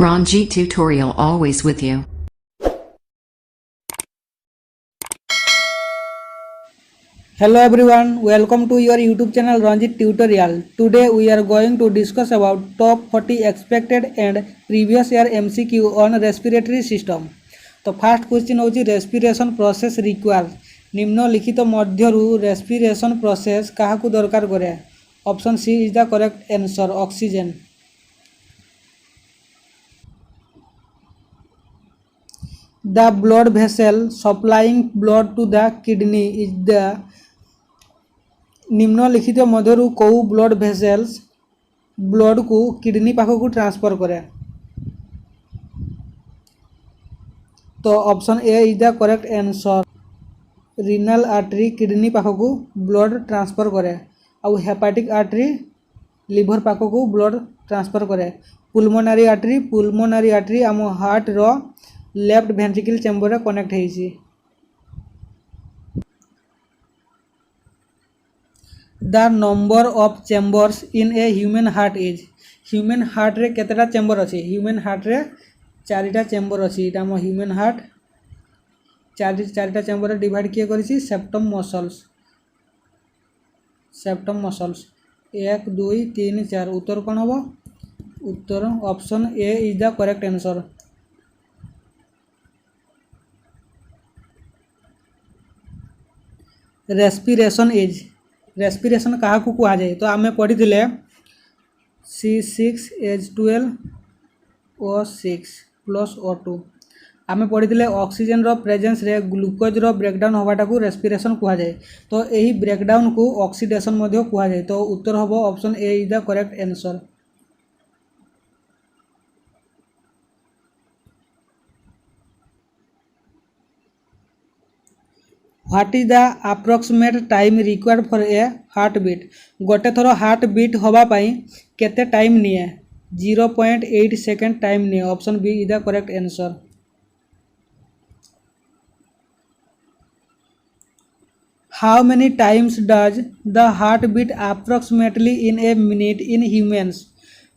Ranjit tutorial always with you. Hello everyone, welcome to your YouTube channel Ranjit Tutorial. Today we are going to discuss about top 40 expected and previous year MCQ on respiratory system. तो first question होची respiration process require निम्नलिखित मध्यरु respiration process काहाकू दरकार करे option C is the correct answer oxygen the blood vessel supplying blood to the kidney is the निम्नलिखित मध्यरु कौ ब्लड वेसल्स ब्लड को किडनी पाखक ट्रांसफर करे तो option A is the correct answer renal artery kidney पाखक blood transfer करे आउ हेपाटिक आर्टरी लिवर पाखक ब्लड ट्रांसफर करे पुलमोनारी आर्टरी आम हार्ट रो लेफ्ट वेंट्रिकल चेम्बर कनेक्ट होइछि the number of chambers in a human heart is human heart रे केतेटा चेम्बर अछि ह्यूमन हार्ट रे चारिटा चेम्बर अछि इटा हम ह्यूमन हार्ट चारिटा चेम्बर डिवाइड किए करिछि सेप्टम मसल्स 1 2 3 4 उत्तर कोन हबो उत्तर option A is the correct answer respiration क्या कह जाए तो आम पढ़ी C6H12 O6 प्लस O2 आम पढ़ी ऑक्सीजन रो प्रेजेंस रे ग्लूकोज रो ब्रेकडाउन होवाटा को रेस्पिरेशन कह जाए तो यही ब्रेकडाउन को ऑक्सीडेशन मध्य कह जाए तो उत्तर हम option A is the correct answer what is the approximate time required for a heart beat गोटे थर हार्ट बीट होगापाई केते टाइम निए 0.8 सेकेंड टाइम निए option B is the correct answer how many times does the heart beat approximately in a minute in humans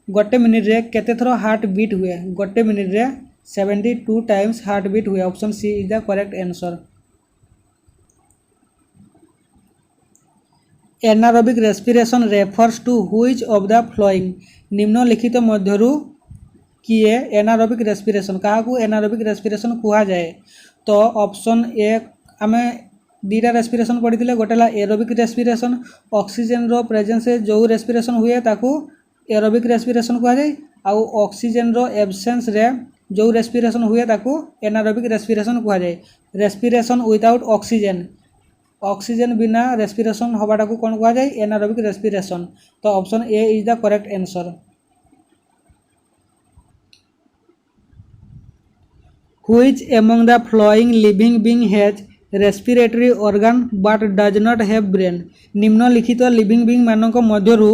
गोटे minute रे केते थर हार्ट बीट हुए गोटे मिनिट रे 72 टाइम्स हार्ट बीट हुए option C is the correct answer anaerobic respiration refers to which of the following निम्नलिखित मध्यरु किए एनारोबिक रेस्पिरेशन क्या एनारोबिक रेस्पिरेशन कह जाए तो ऑप्शन ए आम दीटा रेस्पिरेशन पढ़ी गोटे एरोबिक रेस्पिरेशन ऑक्सीजन रो प्रेजेंस जो रेस्पिरेशन हुए ताकू एरोबिक रेस्पिरेशन कह जाए आउ ऑक्सीजन रो एब्सेंस रे जो रेस्पिरेशन हुए ताकू एनारोबिक रेस्पिरेशन कह जाए रेस्पिरेशन विदाउट ऑक्सीजन बिना रेस्पिरेशन हवाटा को कौन कह जाए एनारोबिक रेस्पिरेशन तो option A is the correct answer which among the flowing living being has respiratory organ but does not have brain निम्नलिखित लिविंग बीइंग मानक मध्यरु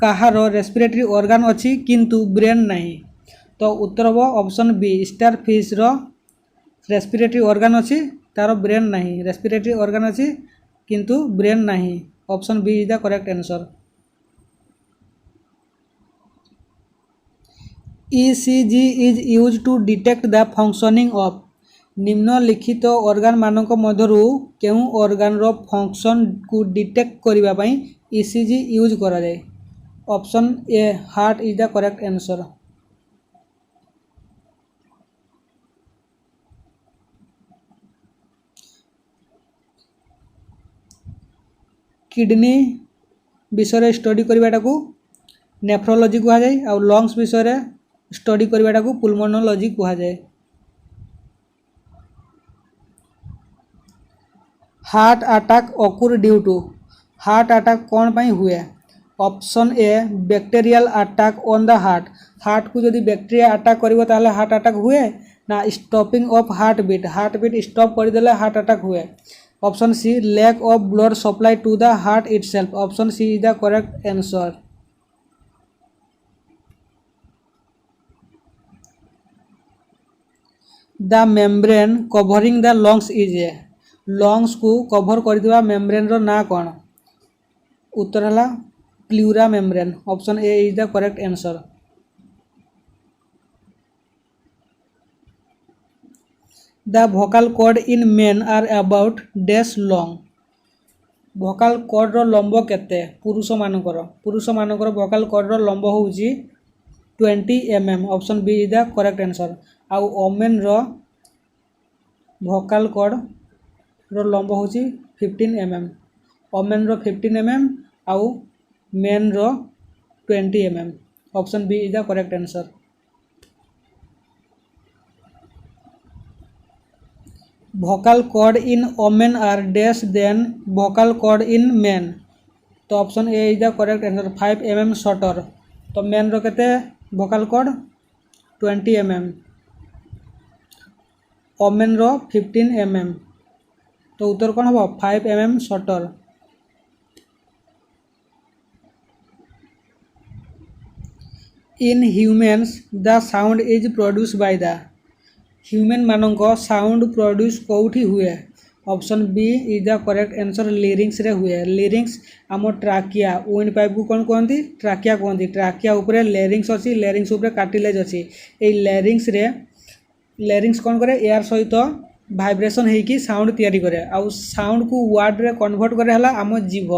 कहार रेस्पिरेटरी ऑर्गन अछि किंतु ब्रेन नहीं तो उत्तर हो ऑप्शन बी स्टार फिश रो respiratory organ अछि तार brain नहीं रेस्पिरेटरी ऑर्गन अछि किंतु ब्रेन नहीं option B is the correct answer ECG is use to detect the functioning of निम्नलिखित ऑर्गन मानक मध्यरु केउ ऑर्गन रो फंक्शन को डिटेक्ट करिबा पई ECG यूज करा जाय option A heart is the correct answer kidney विषय स्टडी करवाटा को नेफ्रोलॉजी कह जाए और लंग्स विषय स्टडी करवाटा को पुल्मोनोलॉजी कह जाए heart attack occur due to heart attack कौन पाई हुए option A bacterial attack on the heart को जदि बैक्टीरिया अटैक करिवो ताले हार्ट अटैक हुए ना stopping of heart beat stop कर देले हार्ट अटैक हुए option C lack of blood supply to the heart itself option C is the correct answer the membrane covering the lungs is a lungs को cover कर membrane रो ना कौन उत्तर है pleura membrane option A is the correct answer the vocal cord in men are about dash long vocal कॉर्डर लंब केते पुरुष मानकर भोकाल कॉर्डर लंब होउची 20 mm option B is the correct answer आउ ओमेन रो भोकाल कॉर्ड रो लंब होउची 15 mm ओमेन रो 15 mm आउ मेन रो 20 mm option B is the correct answer vocal cord in women are dash than vocal cord in men तो option A is the correct answer 5 mm shorter तो men रो केते vocal cord 20 mm women रो 15 mm तो उत्तर कौन हम 5 mm shorter in humans the sound is produce by the human मानक साउंड प्रोड्यूस कौटी हुए option B is the correct answer larynx रे हुए लिरिंग्स आम ट्राकिया विंड पाइप को कौन कहती ट्राकिया कहती ट्राकिया उपरे लेरिंग्स अच्छी लेरिंग्स उपरे कार्टिलेज अच्छी ये लेरिंग्स कौन करे एयर सहित भाइब्रेशन होगी साउंड तैयारी करे आउ साउंड को वर्ड रे कन्वर्ट करे हला आम जीभ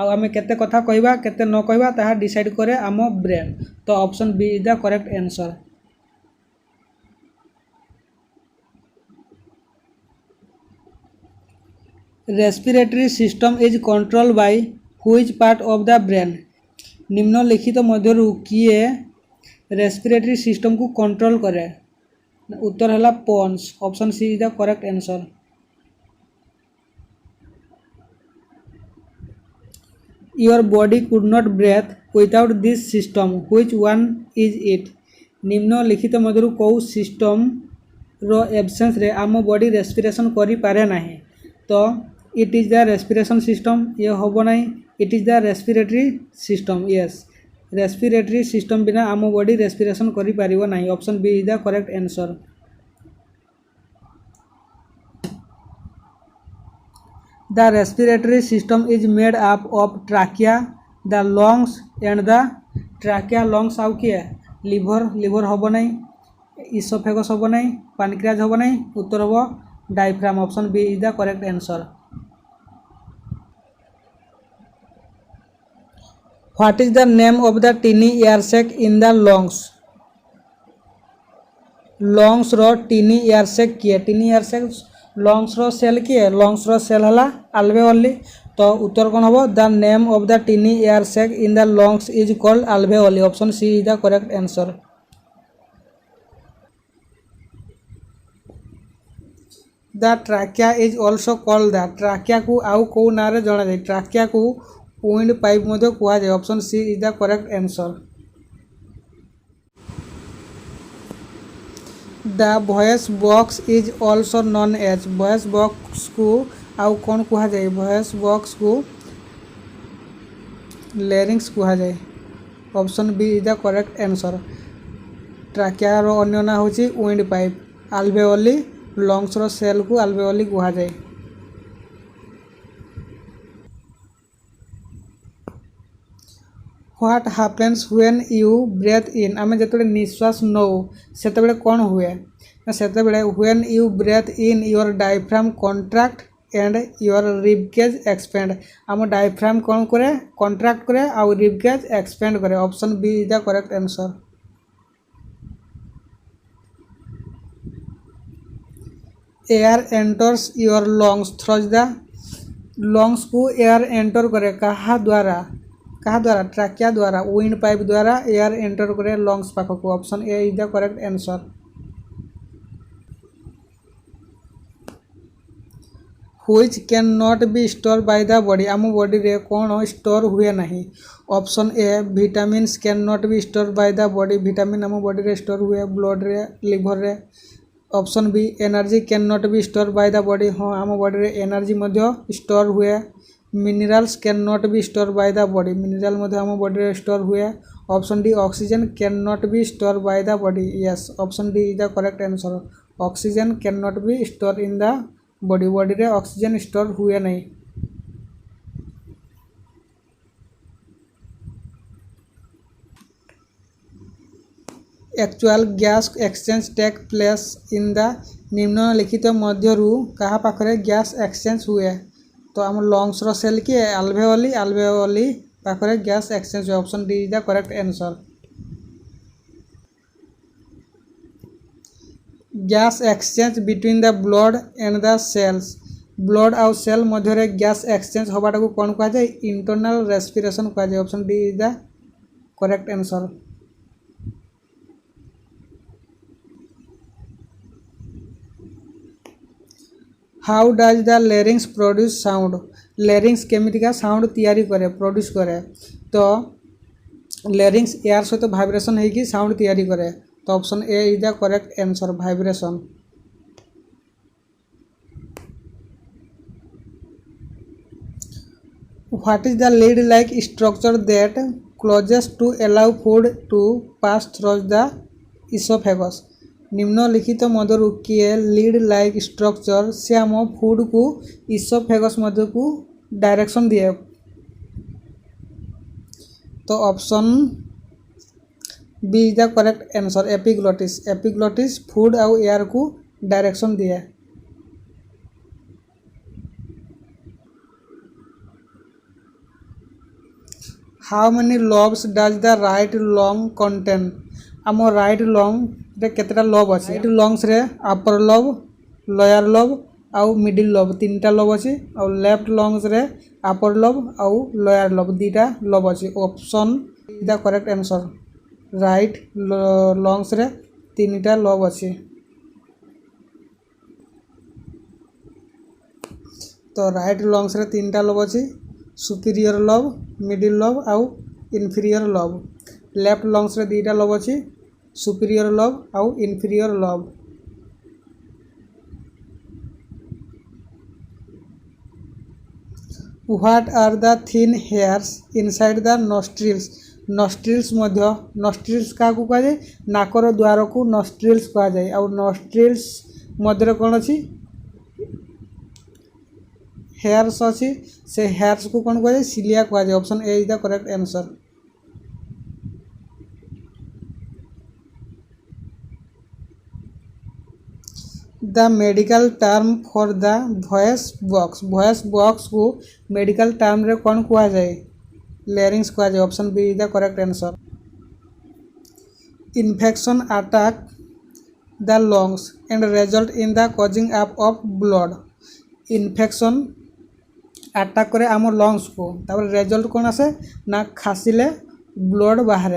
आम केते कथा कहबा केते न कहबा ताहा डिसाइड करे आम ब्रेन तो option B is the correct answer respiratory system is control by which part of the brain निम्नलिखित मध्यरु किए रेस्पिरेटरी सिस्टम को कंट्रोल करे उत्तर है pons option C is the correct answer your body could not breathe without this system which one is it निम्नलिखित मध्यरु कौ सिस्टम रो एब्सेंस रे आम बॉडी रेस्पिरेशन करि पारे नाही तो it is the respiration system ये होबो नहीं it is the respiratory system yes respiratory system बिना आम बॉडी रेस्पिरेशन करि पारिबो नहीं option B is the correct answer the respiratory system is made up of trachea the lungs and the trachea lungs आउ किए लिवर होबो नहीं oesophagus होबो नहीं पैनक्रियाज होबो नहीं उत्तर होबो diaphragm option B is the correct answer what is the name of the tiny air sac in the lungs रो टीनी एयर सैक किए टीनी एयर सैक लंग्स रो सेल किए लंग्स रो सेल हला अल्वेओली तो उत्तर कौन हम the name of the tiny air sac in the lungs is called alveoli option C is the correct answer the trachea is also called the trachea को आउ कौ ना रे जना जाए ट्राकिया को विंड पाइप मध्य कह जाए option C is the correct answer the voice box is also known as voice box को आउ कौन कह जाए वॉइस बॉक्स को लेरिंग्स कह जाए option B is the correct answer trachea रो अन्य ना होची विंड पाइप अल्वेओली लंग्स रो सेल को अल्वेओली कह जाए what happens when you breathe in आम जो निश्वास नौ से कौन हुए से when you breathe in your diaphragm contract and your ribcage expand आम डायफ्राम कौन करे कॉन्ट्रैक्ट करे आउ रिबकेज एक्सपेंड करे option B is the correct answer air enters your lungs throughs the lungs को एयर एंटर करे कहा द्वारा ट्राकिया द्वारा विंड पाइप द्वारा एयर एंटर करे लंग्स पाखक option A is the correct answer which can not be store by the body आम body रे कौन स्टोर हुए नहीं option A vitamins can not be store by the body vitamin आम body रे store हुए ब्लड रे लिवर रे option B energy can not be store by the body हाँ आम बॉडी रे एनर्जी मध्य स्टोर हुए minerals can not be store by the body mineral मध्य आम बॉडी रे स्टोर हुए option D oxygen can not be store by the body yes option D is the correct answer oxygen can not be store in the body रे oxygen store हुए नहीं actual gas exchange take place in the निम्नलिखित मध्यरु कहा पाखरे gas exchange हुए तो आम लंग्स रो सेल किए आल्वेओली पाखरे गैस एक्सचेंज हुए option D is the correct answer. Gas exchange between the blood and the cells blood आउ सेल मध्य गैस एक्सचेंज होबाटा को कौन कहा जाए इंटरनल रेस्पिरेशन कहा जाए option D is the correct answer. How does the larynx produce sound larynx केमितिका साउंड तैयारी करे प्रोड्यूस करे तो लेरिंग्स एयर सहित भाइब्रेशन होगी साउंड तैयारी करे तो option A is the correct answer vibration. What is the lead like structure that closes to allow food to pass through the esophagus निम्नलिखित मध्यरु किए लीड लाइक स्ट्रक्चर से आम फूड को इसोफेगस मध्य को डायरेक्शन दिए तो option B is the correct answer epiglottis food आउ एयर को डायरेक्शन दिए। How many lobes does the right lung contain आम राइट लंग रे केतेटा लब अछि राइट लंग्स रे अपर लब लोअर लब आउ मिडिल लब तीनटा लब अछि आउ लेफ्ट लंग्स रे अपर लब आउ लोअर लब दीटा लब अछि option is the correct answer right lungs रे तीनटा लब अछि तो राइट लंग्स रे तीनटा लब अछि सुपीरियर लब मिडिल लब आउ इन्फीरियर लब लेफ्ट लंग्स रे दीटा लब अछि सुपीरियर लब आउ inferior lobe. What are the thin hairs inside the nostrils मध्य नॉस्ट्रिल्स का को कहा जाए नाकर द्वार को नॉस्ट्रिल्स कहा जाए आउ नॉस्ट्रिल्स मध्य कौन अछि हेयर्स अच्छी से हेयर्स को कौन कह सिलिया कह जाए option A is the correct answer. The medical term for the voice box को मेडिकल टर्म रे कौन कह जाए लेरिंग्स कह जाए option B is the correct answer. Infection attack the lungs and result in the coughing up of blood infection attack करे आम lungs को तापर रिजल्ट कौन आसे ना खासिले ब्लड बाहर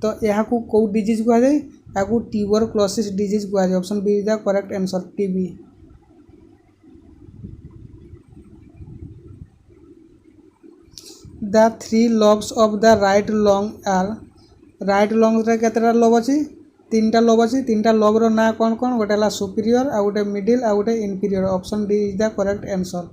तो यह कौ डिजीज कह जाए या ट्यूबरक्लोसिस डिजीज कह जाए option B is the correct answer TB. The three lobes of the right lung are right lungs रे केतेटा लब अछि तीनटा लब अछि तीनटा लब रो ना कौन कौन गोटे सुपीरियर आ गोटे मिडिल आ गोटे inferior option D is the correct answer.